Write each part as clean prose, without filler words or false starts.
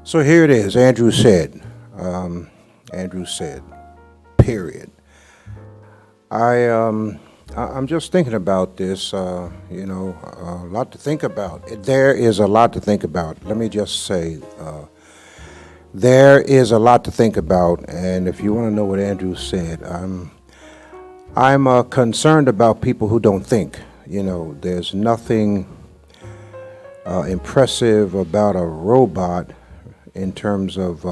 So here it is. Andrew said. Andrew said. Period. I'm just thinking about this. A lot to think about. There is a lot to think about. Let me just say, there is a lot to think about. And if you want to know what Andrew said, I'm concerned about people who don't think. There's nothing impressive about a robot in terms of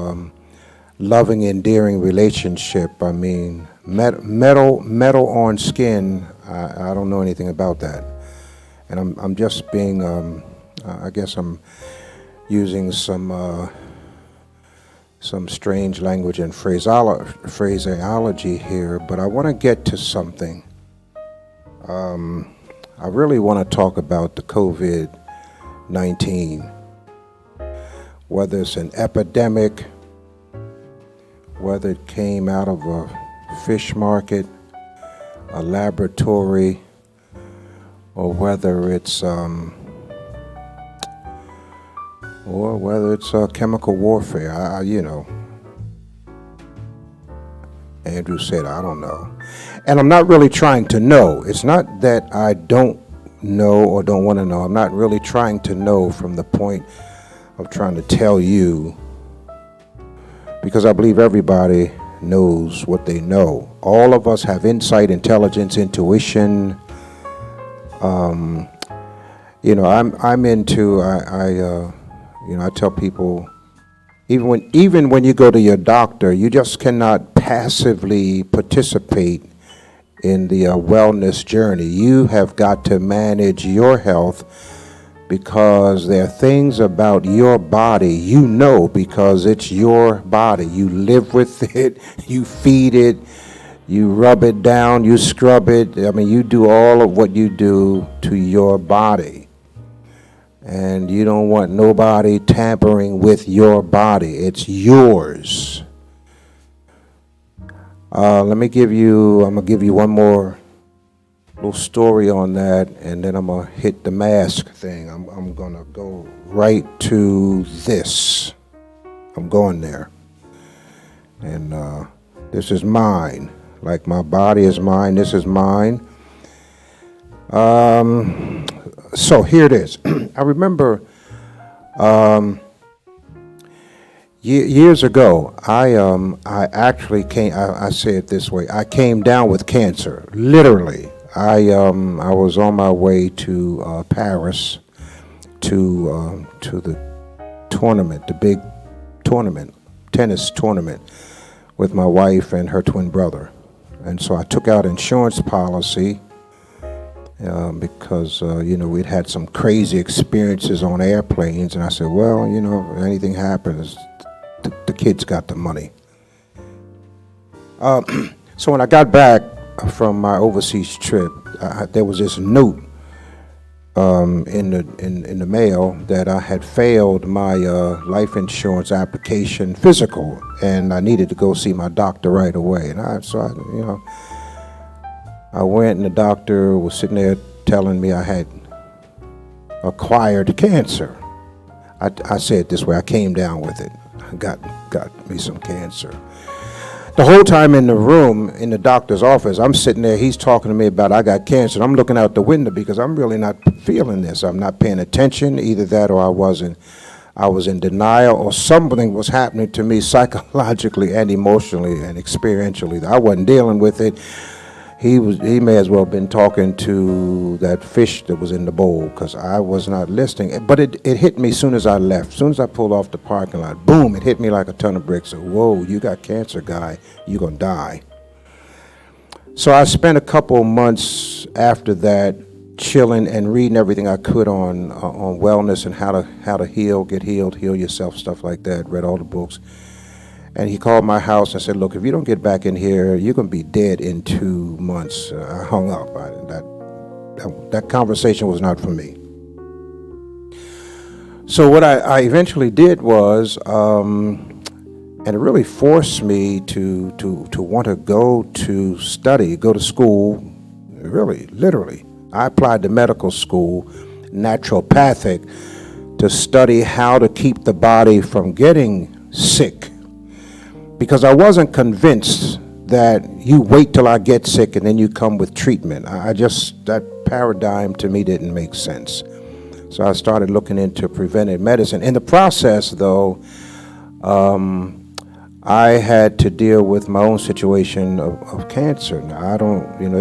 loving, endearing relationship. I mean, metal on skin. I don't know anything about that, and I'm just being. I guess I'm using some strange language and phraseology here, but I want to get to something. I really want to talk about the COVID-19. Whether it's an epidemic, whether it came out of a fish market, a laboratory, or whether it's chemical warfare. Andrew said, I don't know. And I'm not really trying to know. It's not that I don't know or don't want to know. I'm not really trying to know from the point of trying to tell you, because I believe everybody knows what they know. All of us have insight, intelligence, intuition. I'm into. I tell people, even when you go to your doctor, you just cannot passively participate in the wellness journey. You have got to manage your health, because there are things about your body because it's your body. You live with it, you feed it, you rub it down, you scrub it. I mean, you do all of what you do to your body. And you don't want nobody tampering with your body. It's yours. I'm going to give you one more little story on that, and then I'm gonna hit the mask thing. I'm gonna go right to this. I'm going there, and this is mine. Like my body is mine. This is mine. So here it is. I remember years ago. I actually came. I say it this way. I came down with cancer, literally. I was on my way to Paris to the tournament, the big tournament, tennis tournament, with my wife and her twin brother. And so I took out insurance policy because we'd had some crazy experiences on airplanes, and I said, well, if anything happens, the kids got the money. So when I got back from my overseas trip, there was this note in the mail that I had failed my life insurance application physical, and I needed to go see my doctor right away. And I went, and the doctor was sitting there telling me I had acquired cancer. I say it this way: I came down with it. I got me some cancer. The whole time in the room, in the doctor's office, I'm sitting there, he's talking to me about I got cancer. I'm looking out the window because I'm really not feeling this. I'm not paying attention, either that or I was in denial, or something was happening to me psychologically and emotionally and experientially. I wasn't dealing with it. He may as well have been talking to that fish that was in the bowl, because I was not listening. But it hit me as soon as I left. As soon as I pulled off the parking lot, boom, it hit me like a ton of bricks. So, whoa, you got cancer, guy. You're going to die. So I spent a couple months after that chilling and reading everything I could on wellness and how to get healed, heal yourself, stuff like that. Read all the books. And he called my house and said, look, if you don't get back in here, you're going to be dead in 2 months. I hung up. That conversation was not for me. So what I eventually did was, and it really forced me to want to go to school, really, literally. I applied to medical school, naturopathic, to study how to keep the body from getting sick, because I wasn't convinced that you wait till I get sick and then you come with treatment. That paradigm to me didn't make sense. So I started looking into preventive medicine. In the process, though, I had to deal with my own situation of cancer. Now,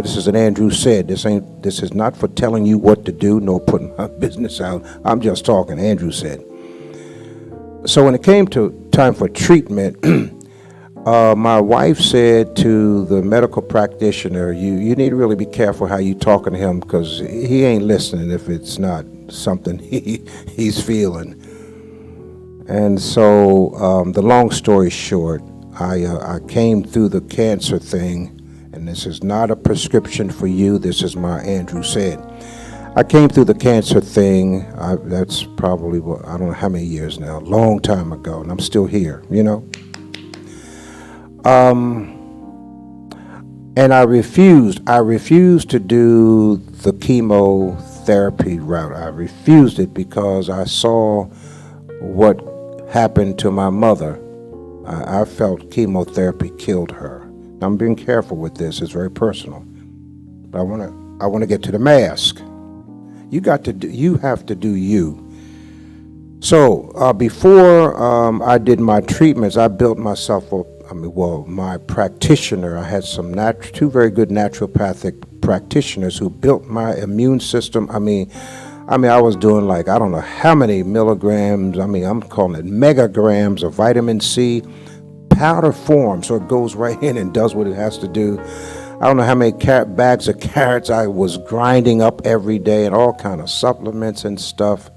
this is an Andrew said. This is not for telling you what to do, nor putting my business out. I'm just talking, Andrew said. So when it came to time for treatment, my wife said to the medical practitioner, you need to really be careful how you talking to him, because he ain't listening if it's not something he's feeling. And so the long story short, I came through the cancer thing, and this is not a prescription for you. This is my Andrew said. I came through the cancer thing. That's probably, I don't know how many years now, a long time ago, and I'm still here, And I refused to do the chemotherapy route. I refused it because I saw what happened to my mother. I felt chemotherapy killed her. Now, I'm being careful with this. It's very personal. But I want to get to the mask. You have to do you. So before I did my treatments, I built myself up. My practitioner, I had two very good naturopathic practitioners who built my immune system. I was doing I don't know how many milligrams, I'm calling it megagrams of vitamin C, powder form, so it goes right in and does what it has to do. I don't know how many bags of carrots I was grinding up every day, and all kind of supplements and stuff.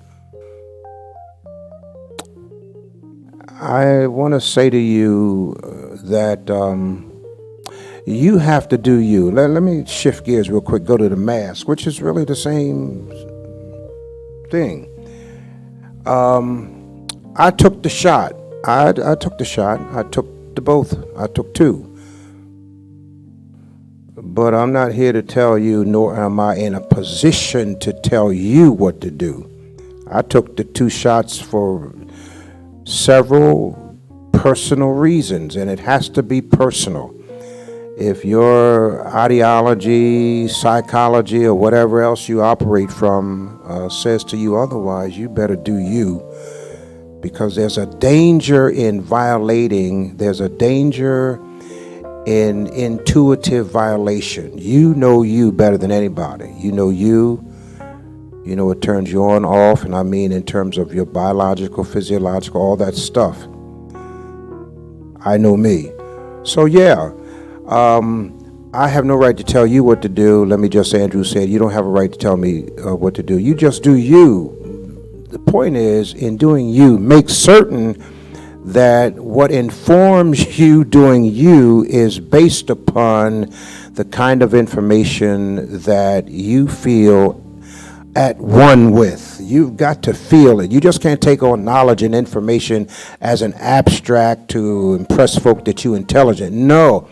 I want to say to you that you have to do you. Let me shift gears real quick, go to the mask, which is really the same thing. I took the shot. I took the shot. I took both. I took two. But I'm not here to tell you, nor am I in a position to tell you what to do. I took the two shots for several personal reasons, and it has to be personal. If your ideology, psychology, or whatever else you operate from says to you otherwise, you better do you, because there's a danger in violating, there's a danger in intuitive violation. You know you better than anybody. You know what turns you on, off, and I mean in terms of your biological, physiological, all that stuff. I know me. So yeah, I have no right to tell you what to do. Let me just say, Andrew said, you don't have a right to tell me what to do. You just do you. The point is, in doing you, make certain that what informs you doing you is based upon the kind of information that you feel at one with. You've got to feel it. You just can't take on knowledge and information as an abstract to impress folk that you're intelligent. No,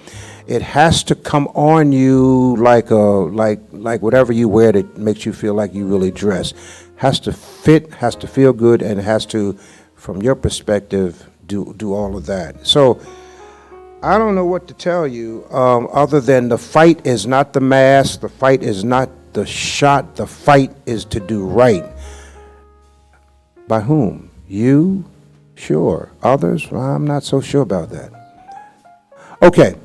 it has to come on you like whatever you wear that makes you feel like you really dress. Has to fit, has to feel good, and has to, from your perspective, do all of that. So I don't know what to tell you other than the fight is not the mask, the fight is not the shot, the fight is to do right. By whom? You? Sure. Others? Well, I'm not so sure about that. Okay.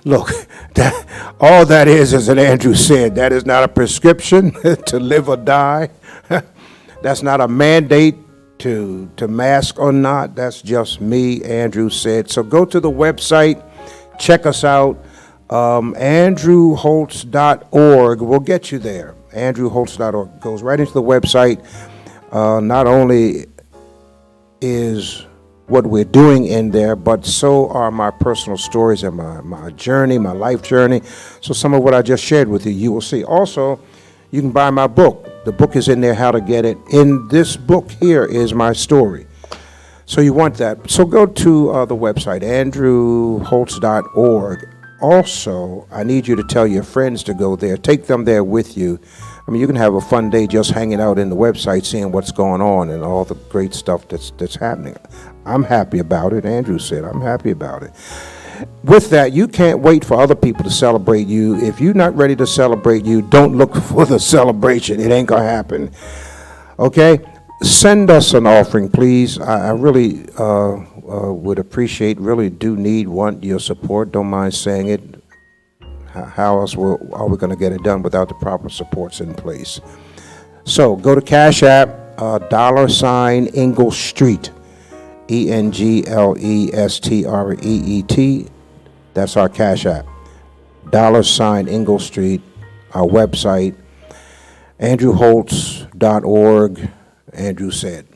Look, all that is, as Andrew said, that is not a prescription to live or die. That's not a mandate to mask or not. That's just me, Andrew said. So go to the website, check us out. AndrewHoltz.org will get you there. AndrewHoltz.org goes right into the website. Not only is what we're doing in there, but so are my personal stories and my journey, my life journey. So some of what I just shared with you, you will see. Also, you can buy my book. The book is in there, How to Get It. In this book here is my story. So you want that. So go to the website, AndrewHoltz.org. Also, I need you to tell your friends to go there. Take them there with you. I mean, you can have a fun day just hanging out in the website, seeing what's going on and all the great stuff that's happening. I'm happy about it. Andrew said, I'm happy about it. With that, you can't wait for other people to celebrate you. If you're not ready to celebrate you, don't look for the celebration. It ain't gonna happen. Okay? Send us an offering, please. I really would appreciate, really do need, want your support. Don't mind saying it. How else are we going to get it done without the proper supports in place? So go to Cash App, $ Ingle Street, ENGLESTREET. That's our Cash App. $ Ingle Street, our website, andrewholtz.org. Andrew said.